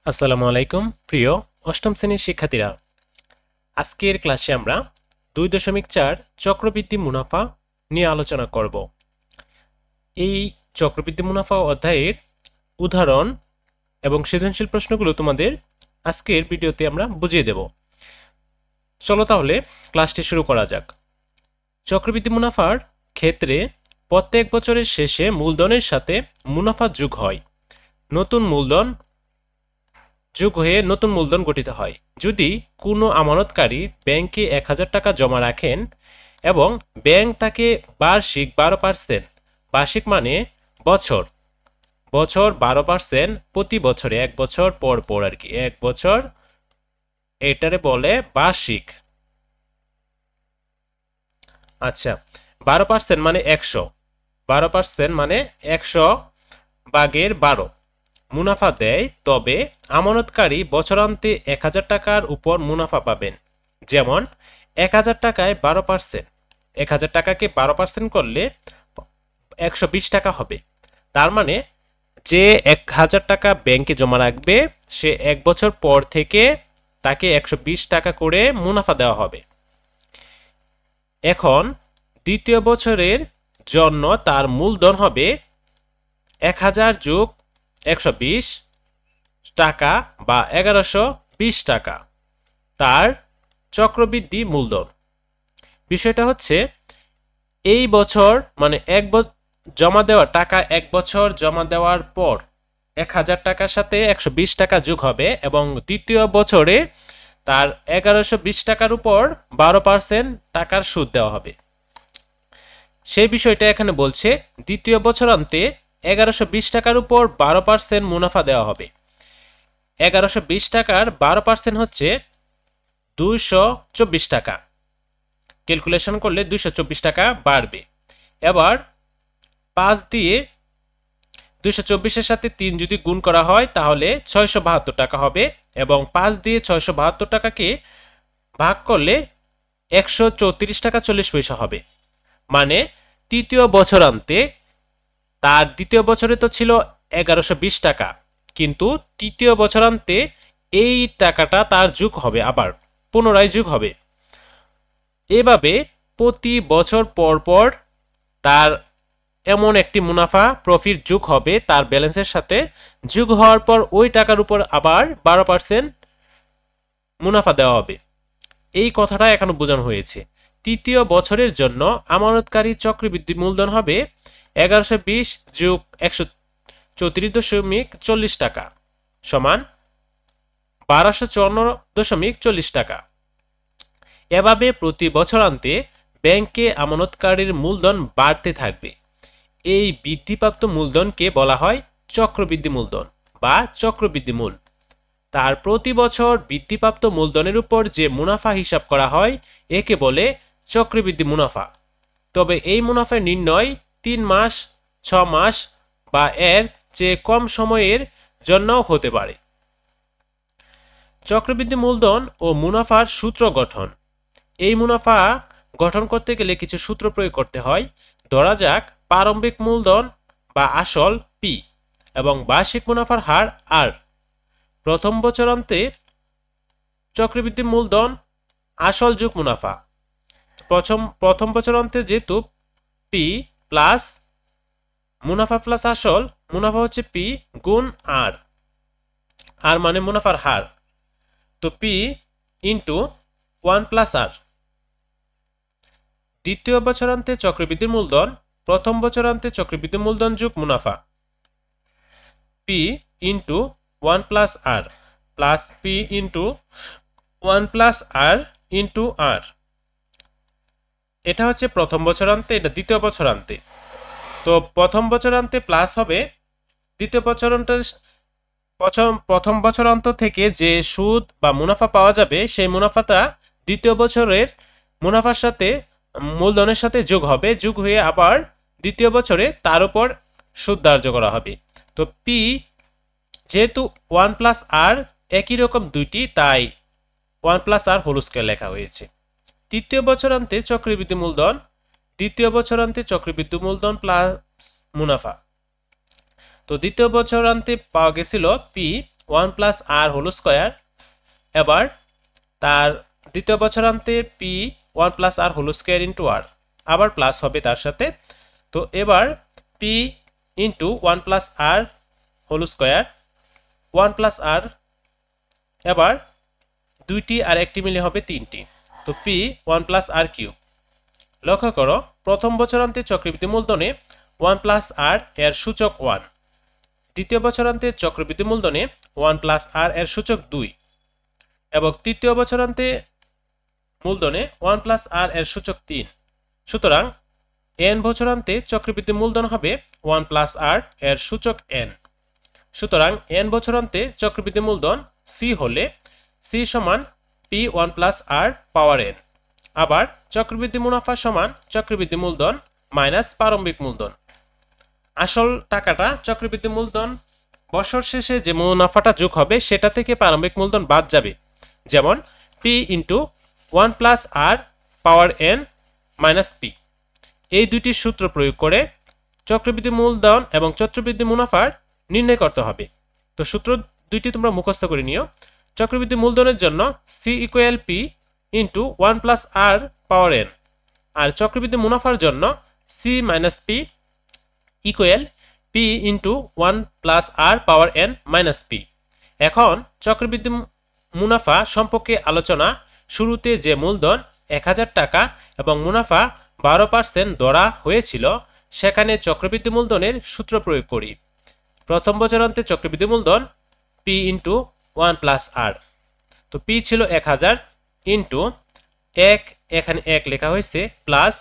আসসালামু আলাইকুম প্রিয় অষ্টম শ্রেণীর শিক্ষার্থীরা। আজকের ক্লাসে আমরা 2.4 চক্রবৃদ্ধি মুনাফা নিয়ে আলোচনা করব। এই চক্রবৃদ্ধি মুনাফা অধ্যায়ের উদাহরণ এবং সৃজনশীল প্রশ্নগুলো তোমাদের আজকের ভিডিওতে আমরা বুঝিয়ে দেব। চলো তাহলে ক্লাসটি শুরু করা যাক। চক্রবৃদ্ধি মুনাফার ক্ষেত্রে প্রত্যেক বছরের শেষে মূলধনের সাথে মুনাফা যোগ হয়, নতুন মূলধন যোগ হয়ে নতুন মূলধন গঠিত হয়। যদি কোনো আমানতকারী ব্যাংকে 1000 টাকা জমা রাখেন এবং ব্যাংক তাকে বার্ষিক 12%, বার্ষিক মানে বছর বছর 12% প্রতি বছরে, এক বছর পর পর আর কি, এক বছর, এটারে বলে বার্ষিক। আচ্ছা, 12% মানে 100, 12% মানে 100 ভাগের 12 মুনাফা দেয়, তবে আমানতকারী বছরান্তে 1000 টাকার উপর মুনাফা পাবেন। যেমন 1000 টাকায় 12%, 1000 টাকাকে 12% করলে 120 টাকা হবে। তার মানে যে 1000 টাকা ব্যাংকে জমা রাখবে সে এক বছর পর থেকে তাকে 120 টাকা করে মুনাফা দেওয়া হবে। এখন দ্বিতীয় বছরের জন্য তার মূলধন হবে 1000 যোগ 120 টাকা বা 1120 টাকা, তার চক্রবৃদ্ধি মূলধন। বিষয়টা হচ্ছে এই বছর মানে জমা দেওয়া টাকা, এক বছর জমা দেওয়ার পর 1000 টাকার সাথে 120 টাকা যোগ হবে এবং দ্বিতীয় বছরে তার 1120 টাকার উপর 12% টাকার সুদ দেওয়া হবে। সেই বিষয়টা এখানে বলছে দ্বিতীয় বছরান্তে 1120 টাকার উপর 12% মুনাফা দেওয়া হবে। 1120 টাকার 12% হচ্ছে 224 টাকা। ক্যালকুলেশন করলে 224 টাকা বাড়বে। এবার 5 দিয়ে 224-এর সাথে 3 যদি গুণ করা হয় তাহলে 672 টাকা হবে এবং 5 দিয়ে 672 টাকাকে ভাগ করলে 134 টাকা 40 পয়সা হবে। মানে তৃতীয় বছরান্তে, তার দ্বিতীয় বছরে তো ছিল 1120 টাকা, কিন্তু তৃতীয় বছরান্তে এই টাকাটা তার যোগ হবে, আবার পুনরায় যোগ হবে। এভাবে প্রতি বছর পর পর তার এমন একটি মুনাফা প্রফিট যোগ হবে তার ব্যালেন্সের সাথে। যোগ হওয়ার পর ওই টাকার উপর আবার 12% মুনাফা দেওয়া হবে। এই কথাটা এখানে বোঝানো হয়েছে। তৃতীয় বছরের জন্য আমানতকারী চক্রবৃদ্ধি মূলধন হবে 1120 যোগ 134.40 টাকা সমান 1254.40 টাকা। এভাবে প্রতি বছরান্তে ব্যাংকে আমানতকারীর মূলধন বাড়তে থাকবে। এই বৃদ্ধিপ্রাপ্ত মূলধনকে বলা হয় চক্রবৃদ্ধি মূলধন বা চক্রবৃদ্ধি মূল। তার প্রতি বছর বৃদ্ধিপ্রাপ্ত মূলধনের উপর যে মুনাফা হিসাব করা হয় একে বলে চক্রবৃদ্ধি মুনাফা। তবে এই মুনাফা নির্ণয় 3 মাস, 6 মাস বা এর চেয়ে কম সময়ের জন্যও হতে পারে। চক্রবৃদ্ধি মূলধন ও মুনাফার সূত্র গঠন। এই মুনাফা গঠন করতে গেলে কিছু সূত্র প্রয়োগ করতে হয়। ধরা যাক প্রারম্ভিক মূলধন বা আসল পি এবং বার্ষিক মুনাফার হার আর। প্রথম বছরান্তে চক্রবৃদ্ধি মূলধন আসল যোগ মুনাফা। প্রথম বছরান্তে যেহেতু পি প্লাস মুনাফা প্লাস আসল, মুনাফা হচ্ছে পি গুণ আর, আর মানে মুনাফার হার, তো পি ইন্টু 1 প্লাস আর। দ্বিতীয় বছরান্তে চক্রবৃদ্ধি মূলধন প্রথম বছরান্তে চক্রবৃদ্ধি মূলধন যোগ মুনাফা, পি ইন্টু 1 প্লাস আর প্লাস পি ইন্টু 1 প্লাস আর ইন্টু আর। এটা হচ্ছে প্রথম বছরান্তে, এটা দ্বিতীয় বছরান্তে। তো প্রথম বছরান্তে প্লাস হবে, দ্বিতীয় বছরান্তের প্রথম বছরান্ত থেকে যে সুদ বা মুনাফা পাওয়া যাবে সেই মুনাফাটা দ্বিতীয় বছরের মুনাফার সাথে মূলধনের সাথে যোগ হবে, যোগ হয়ে আবার দ্বিতীয় বছরে তার উপর সুদ ধার্য করা হবে। তো পি যেহেতু 1 প্লাস আর একই রকম দুইটি, তাই 1 প্লাস আর হোল স্কয়ার লেখা হয়েছে। তৃতীয় বছরান্তে চক্রবৃদ্ধি মূলধন, দ্বিতীয় বছরান্তে চক্রবৃদ্ধি মূলধন প্লাস মুনাফা। তো দ্বিতীয় বছরান্তে পাওয়া গেছিল পি ওয়ান প্লাস আর হোল স্কোয়ার। এবার তার দ্বিতীয় বছরান্তে পি ওয়ান প্লাস আর হোল স্কোয়ার ইন্টু আর, আবার প্লাস হবে তার সাথে। তো এবার পি ইন্টু ওয়ান প্লাস আর হোল স্কোয়ার ওয়ান প্লাস আর, এবার দুইটি আর একটি মিলে হবে তিনটি, তো পি ওয়ান প্লাস আর কিউব। লক্ষ্য করো প্রথম বছরান্তে চক্রবৃদ্ধি মূলধনে ওয়ান প্লাস আর এর সূচক 1, দ্বিতীয় বছরান্তে চক্রবৃদ্ধি মূলধনে ওয়ান প্লাস আর এর সূচক 2 এবং তৃতীয় বছরান্তে মূলধনে ওয়ান প্লাস আর এর সূচক 3। সুতরাং এন বছরান্তে চক্রবৃদ্ধি মূলধন হবে ওয়ান প্লাস আর এর সূচক n। সুতরাং এন বছরান্তে চক্রবৃদ্ধি মূলধন সি হলে সি সমান P one plus R power n। আবার চক্রবৃদ্ধি মুনাফা সমান চক্রবৃদ্ধি মূলধন মাইনাস প্রারম্ভিক মূলধন। আসল টাকাটা চক্রবৃদ্ধি মূলধন বছর শেষে যে মুনাফাটা যোগ হবে সেটা থেকে প্রারম্ভিক মূলধন বাদ যাবে, যেমন P into one plus R power n minus P. এই দুইটি সূত্র প্রয়োগ করে চক্রবৃদ্ধি মূলধন এবং চক্রবৃদ্ধি মুনাফার নির্ণয় করতে হবে। তো সূত্র দুইটি তোমরা মুখস্থ করে নিও। চক্রবৃদ্ধি মূলধনের জন্য C equal P into one plus R power n, আর চক্রবৃদ্ধি মুনাফার জন্য C minus P equal P into one plus R power n minus P. এখন চক্রবৃদ্ধি মুনাফা সম্পর্কে আলোচনা। শুরুতে যে মূলধন 1000 টাকা এবং মুনাফা 12% ধরা হয়েছিল, সেখানে চক্রবৃদ্ধি মূলধনের সূত্র প্রয়োগ করি। প্রথম বছরান্তে চক্রবৃদ্ধি মূলধন পি ইন্টু ওয়ান প্লাস আর, তো পি ছিল 1000 ইন্টু 1, এখানে 1 লেখা হয়েছে, প্লাস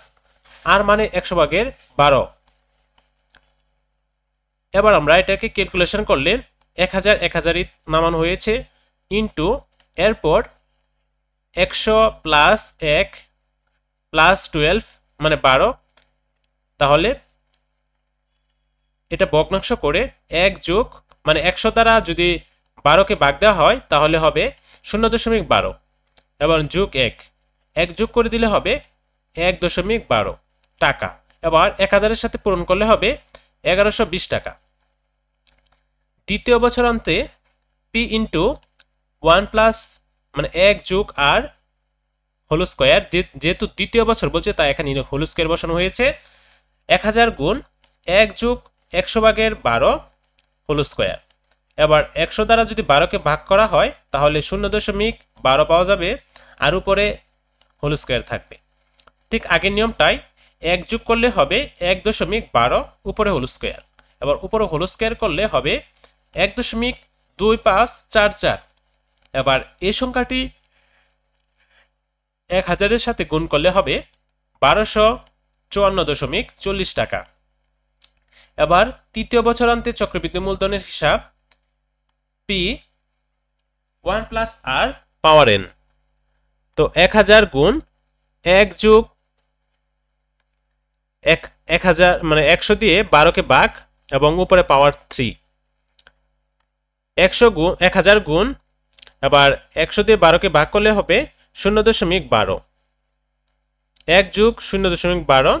আর মানে 100/12। এবার আমরা এটাকে ক্যালকুলেশন করলে 1000 1000ই নামানো হয়েছে, ইন্টু এরপর 100 প্লাস 1 প্লাস 12 মানে 12। তাহলে এটা ভগ্নাংশ করে 1 যোগ মানে 100 দ্বারা যদি 12কে ভাগ দেওয়া হয় তাহলে হবে 0.12, এবং যোগ 1 যোগ করে দিলে হবে 1.12 টাকা। এবার 1000-এর সাথে পূরণ করলে হবে 1120 টাকা। দ্বিতীয় বছরান্তে পি ইন্টু ওয়ান প্লাস মানে 1 যোগ আর হোল স্কোয়ার, যেহেতু দ্বিতীয় বছর বলছে তাই এখানে হোল স্কোয়ার বসানো হয়েছে। 1000 গুণ 1 যোগ 100/12 হোল স্কোয়ার। এবার 100 দ্বারা যদি 12কে ভাগ করা হয় তাহলে 0.12 পাওয়া যাবে, আর উপরে হোল স্কোয়ার থাকবে। ঠিক আগের নিয়মটাই, 1 যোগ করলে হবে 1.12 উপরে হোল স্কোয়ার, এবার উপরে হোল স্কোয়ার করলে হবে 1.2544। এবার এই সংখ্যাটি 1000-এর সাথে গুণ করলে হবে 1254.40 টাকা। এবার তৃতীয় বছরান্তে চক্রবৃদ্ধি মূলধনের হিসাব, P one plus R power n, তো 1000 গুণ 1 যোগ 1000 মানে 100 দিয়ে 12কে ভাগ এবং উপরে পাওয়ার 3। 1000 গুণ আবার 100 দিয়ে 12কে ভাগ করলে হবে 0.12, 1 যোগ 0.12,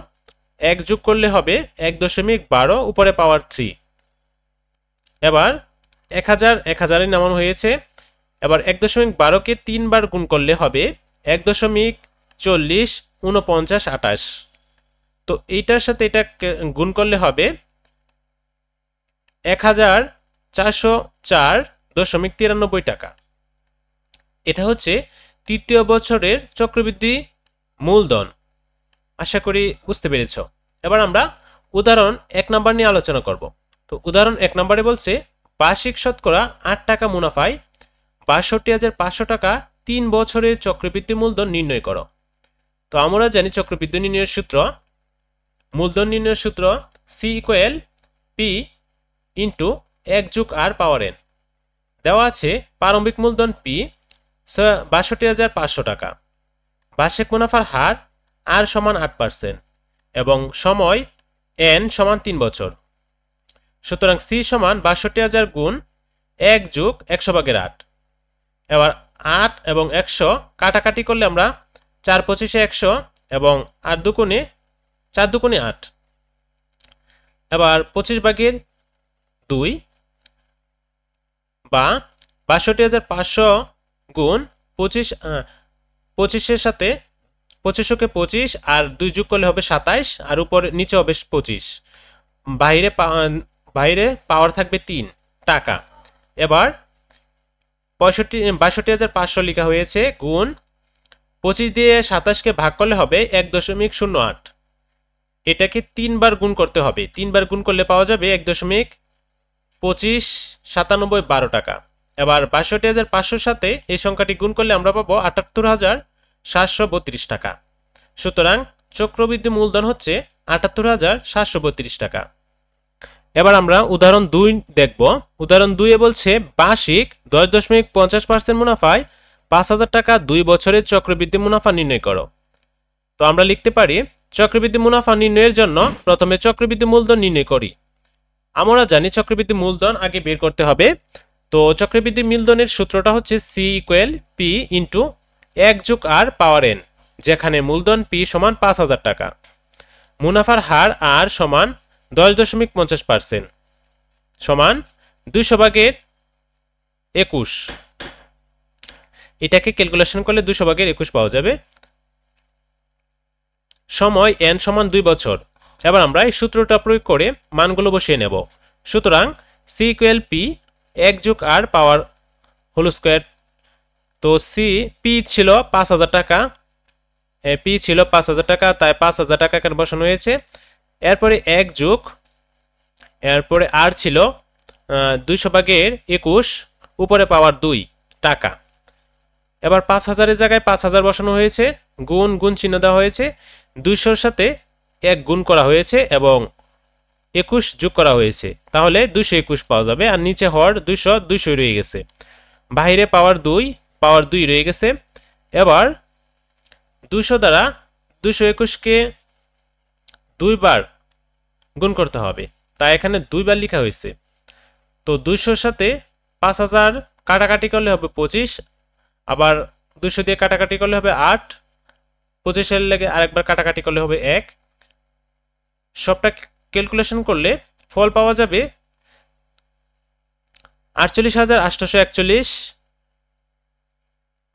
1 যোগ করলে হবে 1.12 উপরে পাওয়ার 3। এবার 1000 1000-এ নামানো হয়েছে। এবার 1.12কে 3 বার গুণ করলে হবে 1.40 49 28। তো এইটার সাথে এটা গুণ করলে হবে 1404.93 টাকা। এটা হচ্ছে তৃতীয় বছরের চক্রবৃদ্ধি মূলধন। আশা করি বুঝতে পেরেছ। এবার আমরা উদাহরণ 1 নাম্বার নিয়ে আলোচনা করব। তো উদাহরণ 1 নাম্বারে বলছে বার্ষিক শতকরা 8 টাকা মুনাফায় ৬২,৫০০ টাকা 3 বছরের চক্রবৃদ্ধি মূলধন নির্ণয় করো। তো আমরা জানি চক্রবৃদ্ধি নির্ণয়ের সূত্র, মূলধন নির্ণয়ের সূত্র সি ইকুয়াল পি ইন্টু 1 যোগ আর পাওয়ার n। দেওয়া আছে প্রারম্ভিক মূলধন পি ৬২,৫০০ টাকা, বার্ষিক মুনাফার হার আর সমান 8% এবং সময় n সমান 3 বছর। সুতরাং সি সমান ৬২,০০০ গুণ 1 যোগ 100/8। এবার 8 এবং 100 কাটাকাটি করলে আমরা 4 25 100 এবং 8 দুগুণে 4 দুগুণে 8। এবার 25/2 বা ৬২,৫০০ গুণ 25 সাথে 2500কে 25 আর 2 যোগ করলে হবে 27 আর উপরে নিচে হবে 25। বাইরে পাওয়ার থাকবে 3 টাকা। এবার ৬২,৫০০ লেখা হয়েছে গুণ 25 দিয়ে 27কে ভাগ করলে হবে 1.08। এটাকে 3 বার গুণ করতে হবে, 3 বার গুণ করলে পাওয়া যাবে 1.259712 টাকা। এবার ৬২,৫০০ সাথে এই সংখ্যাটি গুণ করলে আমরা পাবো ৭৮,৭32 টাকা। সুতরাং চক্রবৃদ্ধি মূলধন হচ্ছে ৭৮,৭32 টাকা। এবার আমরা উদাহরণ 2 দেখব। উদাহরণ 2 এ বলছে বার্ষিক 10.50% মুনাফায় 5,000 টাকা 2 বছরের চক্রবৃদ্ধি মুনাফা নির্ণয় করো। তো আমরা লিখতে পারি চক্রবৃদ্ধি মুনাফা নির্ণয়ের জন্য প্রথমে চক্রবৃদ্ধি মূলধন নির্ণয় করি। আমরা জানি চক্রবৃদ্ধি মূলধন আগে বের করতে হবে। তো চক্রবৃদ্ধি মূলধনের সূত্রটা হচ্ছে C = P * 1 + R পাওয়ার n, যেখানে মূলধন P সমান 5,000 টাকা, মুনাফার হার R সমান 10.50% সমান 200/21। এটাকে ক্যালকুলেশন করলে 200/21 পাওয়া যাবে। সময় n সমান 2 বছর। এবার আমরা এই সূত্রটা প্রয়োগ করে মানগুলো বসিয়ে নেব। সুতরাং C = P 1 + R power whole square. তো P ছিল 5,000 টাকা, P ছিল 5,000 টাকা, তাই 5,000 টাকা এখানে বসানো হয়েছে। এরপরে 1 যোগ, এরপরে R ছিল 200/21 উপরে পাওয়ার 2 টাকা। এবার 5,000 এর জায়গায় 5,000 বসানো হয়েছে, গুণ গুণ চিহ্ন দেওয়া হয়েছে, 200 এর সাথে 1 গুণ করা হয়েছে এবং 21 যোগ করা হয়েছে, তাহলে 221 পাওয়া যাবে। আর নিচে হর 200 রয়ে গেছে, বাইরে পাওয়ার 2 রয়ে গেছে। এবার 200 দ্বারা 221কে 2 বার গুণ করতে হবে, তাই এখানে 2 বার লেখা হয়েছে। তো 200 এর সাথে 5,000 কাটাকাটি করলে হবে 25, আবার 200 দিয়ে কাটাকাটি করলে হবে 8, 25 এর লেগে আরেকবার কাটাকাটি করলে হবে 1। সবটা ক্যালকুলেশন করলে ফল পাওয়া যাবে 48,841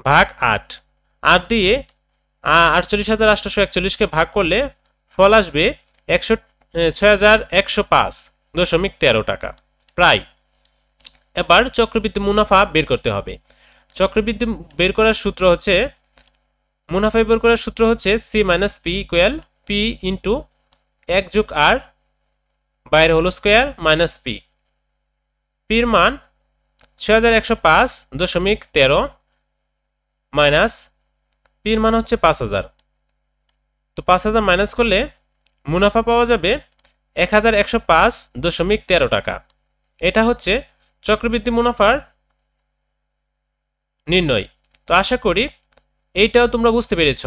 ভাগ 8। 8 দিয়ে 48,841কে ভাগ করলে ফল আসবে 6,105.13 টাকা প্রায়। এবার চক্রবৃদ্ধি মুনাফা বের করতে হবে। চক্রবৃদ্ধি বের করার সূত্র হচ্ছে, মুনাফা বের করার সূত্র হচ্ছে C - P = P * 1 + R বাইরে হোল স্কয়ার মাইনাস P। পির মান 6,105.13 মাইনাস পির মান হচ্ছে 5,000। তো 5,000 মাইনাস করলে মুনাফা পাওয়া যাবে 1,105.13 টাকা। এটা হচ্ছে চক্রবৃদ্ধি মুনাফার নির্ণয়। তো আশা করি এইটাও তোমরা বুঝতে পেরেছ।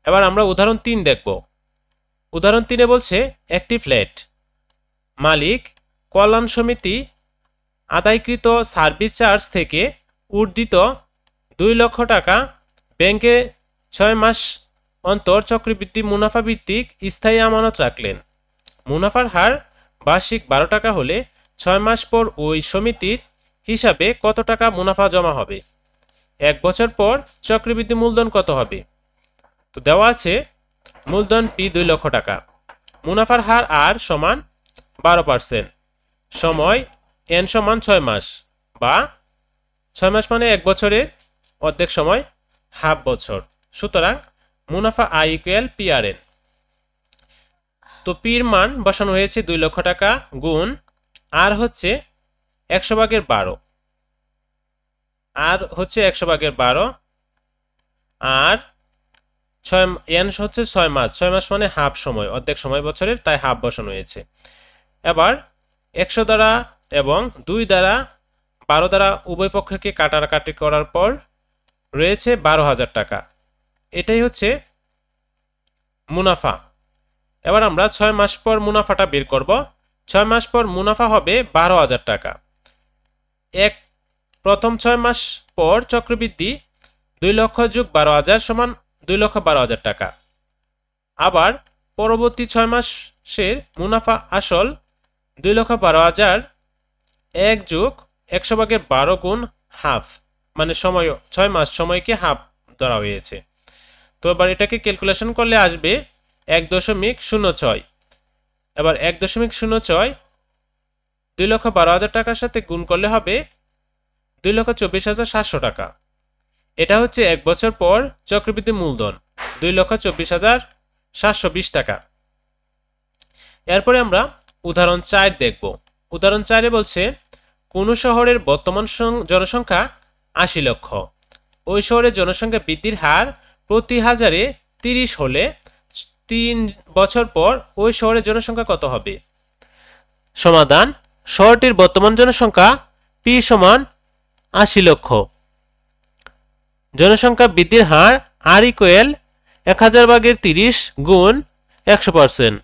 এবার আমরা উদাহরণ 3 দেখব। উদাহরণ 3 এ বলছে একটি ফ্ল্যাট মালিক কল্যাণ সমিতি আদায়কৃত সার্ভিস চার্জ থেকে উর্ধিত 2 লক্ষ টাকা ব্যাংকে 6 মাস অন্তর চক্রবৃদ্ধি মুনাফা ভিত্তিক স্থায়ী আমানত রাখলেন। মুনাফার হার বার্ষিক 12 টাকা হলে 6 মাস পর ওই সমিতির হিসাবে কত টাকা মুনাফা জমা হবে? 1 বছর পর চক্রবৃদ্ধি মূলধন কত হবে? তো দেওয়া আছে মূলধন P 2 লক্ষ টাকা, মুনাফার হার R সমান 12%, সময় n সমান 6 মাস বা 6 মাস মানে 1 বছরের অর্ধেক সময়, হাফ বছর। সুতরাং মুনাফা I = PRN। তো পির মান বসানো হয়েছে 2 লক্ষ টাকা গুণ আর হচ্ছে 100/12, আর হচ্ছে 100/12 আর 6 n হচ্ছে 6 মাস, 6 মাস মানে হাফ সময়, অর্ধেক সময় বছরের, তাই হাফ বসানো হয়েছে। এবার 100 দ্বারা এবং 2 দ্বারা 12 দ্বারা উভয় পক্ষকে কাটাকাটি করার পর রয়েছে 12,000 টাকা। এটাই হচ্ছে মুনাফা। এবার আমরা 6 মাস পর মুনাফাটা বের করব। 6 মাস পর মুনাফা হবে 12,000 টাকা। প্রথম 6 মাস পর চক্রবৃদ্ধি 2 লক্ষ যোগ 12,000 সমান 2,12,000 টাকা। আবার পরবর্তী 6 মাসের মুনাফা আসল 2,12,000 1 যোগ 100/12 গুণ হাফ, মানে সময় 6 মাস সময়কে হাফ ধরা হয়েছে। তো এবার এটাকে ক্যালকুলেশন করলে আসবে 1.06। এবার 1.06 2,12,000 টাকার সাথে গুণ করলে হবে 2,24,700 টাকা। এটা হচ্ছে 1 বছর পর চক্রবৃদ্ধি মূলধন 2,24,720 টাকা। এরপরে আমরা উদাহরণ 4 দেখব। উদাহরণ 4-এ বলছে কোন শহরের বর্তমান জনসংখ্যা 80 লক্ষ, ওই শহরের জনসংখ্যা বৃদ্ধির হার প্রতি হাজারে 30 হলে 3 বছর পর ওই শহরের জনসংখ্যা কত হবে? সমাধান: শহরটির বর্তমান জনসংখ্যা P সমান 80 লক্ষ, জনসংখ্যা বৃদ্ধির হার R ইকুয়াল 1000/30 গুণ 100%,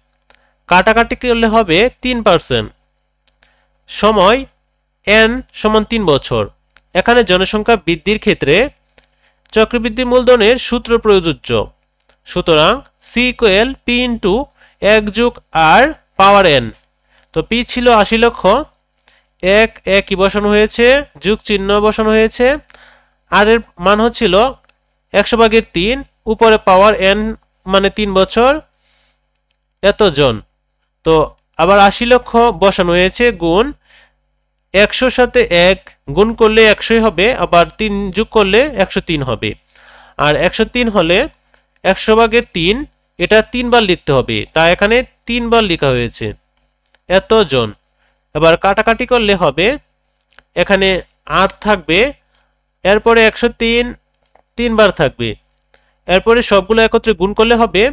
কাটাকাটি করলে হবে 3%, সময় n সমান 3 বছর। এখানে জনসংখ্যা বৃদ্ধির ক্ষেত্রে চক্রবৃদ্ধি মূলধনের সূত্র প্রযোজ্য, সুতরাং C equal P into 1+R পাওয়ার n। তো P ছিল 80 লক্ষ, একই বসানো হয়েছে, যোগ চিহ্ন বসানো হয়েছে, আর এর মান হচ্ছিল 100/3, উপরে পাওয়ার n মানে 3 বছর, এতজন। তো আবার 80 লক্ষ বসানো হয়েছে, গুণ 100 সাথে 1 গুণ করলে 100 হবে, আবার 3 যোগ করলে 103 হবে। আর 103 হলে 100/3 এটা 3 বার লিখতে হবে, তাই এখানে 3 বার লেখা হয়েছে, এতজন। এবার কাটাকাটি করলে হবে, এখানে 8 থাকবে, এরপরে 103 3 বার থাকবে, এরপরে সবগুলো একত্রে গুণ করলে হবে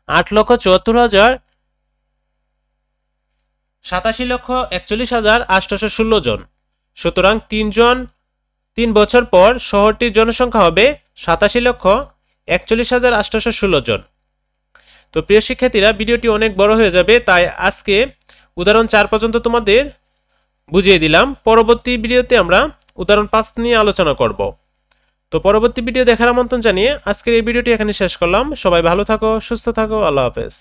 8,74,87,41,816 জন। সুতরাং 3 বছর পর শহরটির জনসংখ্যা হবে 87,41,816 জন। তো প্রিয় শিক্ষার্থীরা, ভিডিওটি অনেক বড় হয়ে যাবে, তাই আজকে উদাহরণ 4 পর্যন্ত তোমাদের বুঝিয়ে দিলাম। পরবর্তী ভিডিওতে আমরা উদাহরণ 5 নিয়ে আলোচনা করব। তো পরবর্তী ভিডিও দেখার আমন্ত্রণ জানিয়ে আজকের এই ভিডিওটি এখানে শেষ করলাম। সবাই ভালো থাকো, সুস্থ থাকো, আল্লাহ হাফেজ।